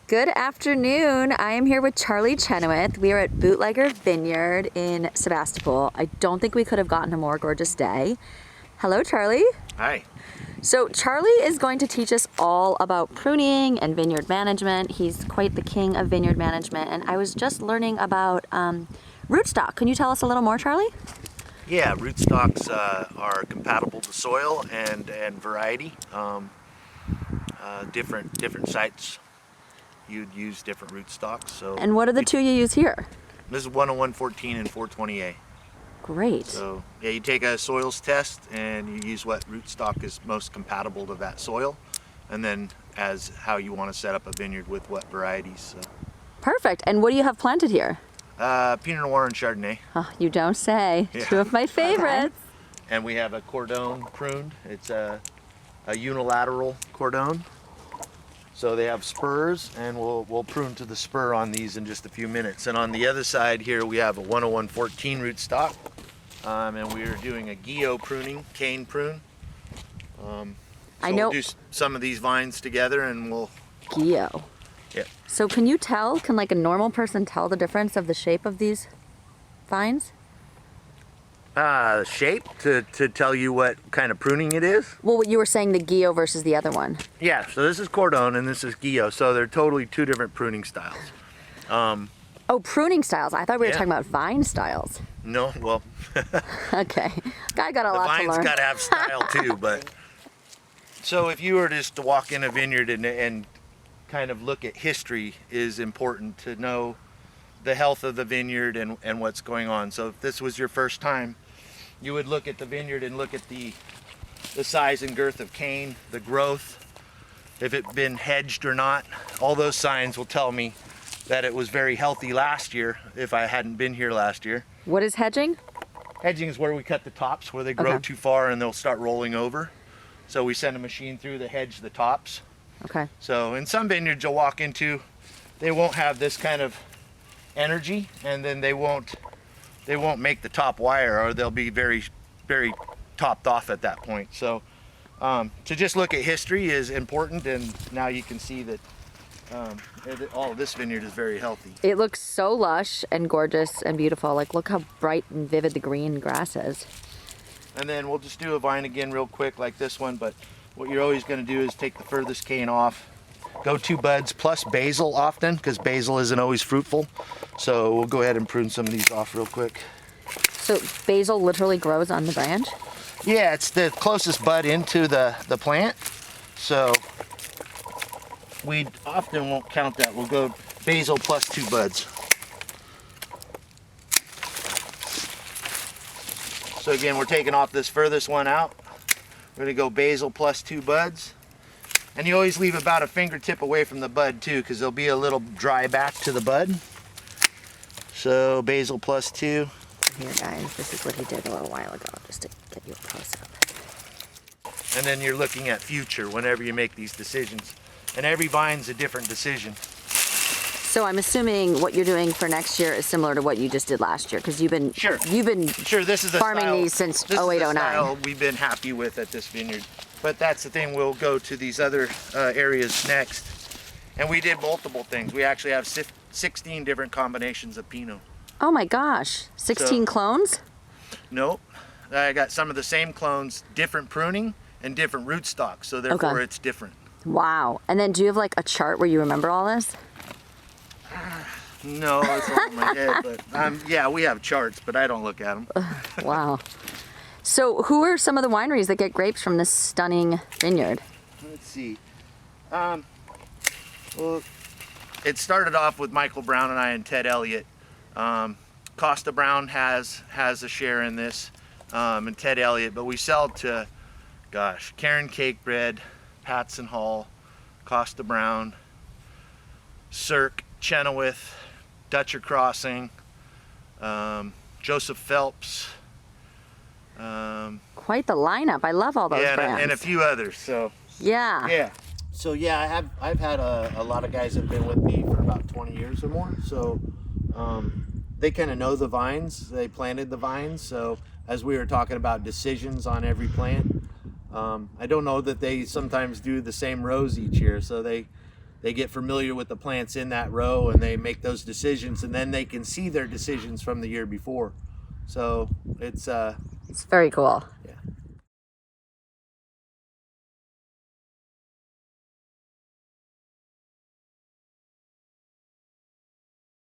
Good afternoon. I am here with Charlie Chenoweth. We are at Bootlegger Vineyard in Sebastopol. I don't think we could have gotten a more gorgeous day. Hello, Charlie. Hi. So Charlie is going to teach us all about pruning and vineyard management. He's quite the king of vineyard management. And I was just learning about rootstock. Can you tell us a little more, Charlie? Yeah, rootstocks are compatible to soil and variety. Different sites you'd use different rootstocks. So. And what are the two you use here? This is 101-14 and 420A. Great. So yeah, you take a soils test and you use what rootstock is most compatible to that soil, and then as how you want to set up a vineyard with what varieties. So. Perfect. And what do you have planted here? Pinot Noir and Chardonnay. Oh, you don't say. Yeah. Two of my favorites. And we have a cordon pruned. It's a unilateral cordon. So they have spurs, and we'll prune to the spur on these in just a few minutes. And on the other side here, we have a 101-14 rootstock, and we are doing a Guyot pruning, cane prune. I know. We'll do some of these vines together, and we'll. Guyot. Yeah. So can like a normal person tell the difference of the shape of these vines? Shape to tell you what kind of pruning it is? Well, you were saying the Guyot versus the other one. Yeah, so this is cordon and this is Guyot, so they're totally two different pruning styles. Oh, pruning styles. I thought we were talking about vine styles. No, well. Okay. I got a lot to learn. The vine's got to have style too, but. So if you were just to walk in a vineyard and kind of look at history, is important to know the health of the vineyard and what's going on. So if this was your first time, you would look at the vineyard and look at the size and girth of cane, the growth, if it's been hedged or not. All those signs will tell me that it was very healthy last year if I hadn't been here last year. What is hedging? Hedging is where we cut the tops, where they grow too far and they'll start rolling over. So we send a machine through to hedge the tops. Okay. So in some vineyards you'll walk into, they won't have this kind of energy, and then they won't make the top wire, or they'll be very topped off at that point. So to just look at history is important, and now you can see that all of this vineyard is very healthy. It looks so lush and gorgeous and beautiful. Like, look how bright and vivid the green grass is. And then we'll just do a vine again real quick like this one, but what you're always going to do is take the furthest cane off, go 2 buds plus basil often, because basil isn't always fruitful. So we'll go ahead and prune some of these off real quick. So basil literally grows on the branch? Yeah, it's the closest bud into the plant. So we often won't count that. We'll go basil plus 2 buds. So again, we're taking off this furthest one out. We're gonna go basil plus 2 buds. And you always leave about a fingertip away from the bud too, because there'll be a little dry back to the bud. So basil plus 2. Here guys, this is what he did a little while ago, just to get you a close-up. And then you're looking at future whenever you make these decisions. And every vine's a different decision. So I'm assuming what you're doing for next year is similar to what you just did last year, because you've been this is farming these since 0809. We've been happy with at this vineyard. But that's the thing, we'll go to these other areas next. And we did multiple things. We actually have 16 different combinations of Pinot. Oh my gosh, 16 clones? Nope. I got some of the same clones, different pruning and different rootstocks, so therefore it's different. Wow. And then do you have like a chart where you remember all this? No, it's all in my head, but yeah, we have charts, but I don't look at them. Wow. So who are some of the wineries that get grapes from this stunning vineyard? Let's see. Well, it started off with Michael Brown and I and Ted Elliott. Costa Brown has a share in this, and Ted Elliott, but we sell to, gosh, Karen Cakebread, Patson Hall, Costa Brown, Cirque, Chenoweth, Dutcher Crossing, Joseph Phelps. Quite the lineup. I love all those brands. And a few others. So yeah. So yeah, I've had a lot of guys that have been with me for about 20 years or more. So they kind of know the vines. They planted the vines. So as we were talking about decisions on every plant, I don't know that they sometimes do the same rows each year. So they they get familiar with the plants in that row and they make those decisions, and then they can see their decisions from the year before. So it's very cool. yeah.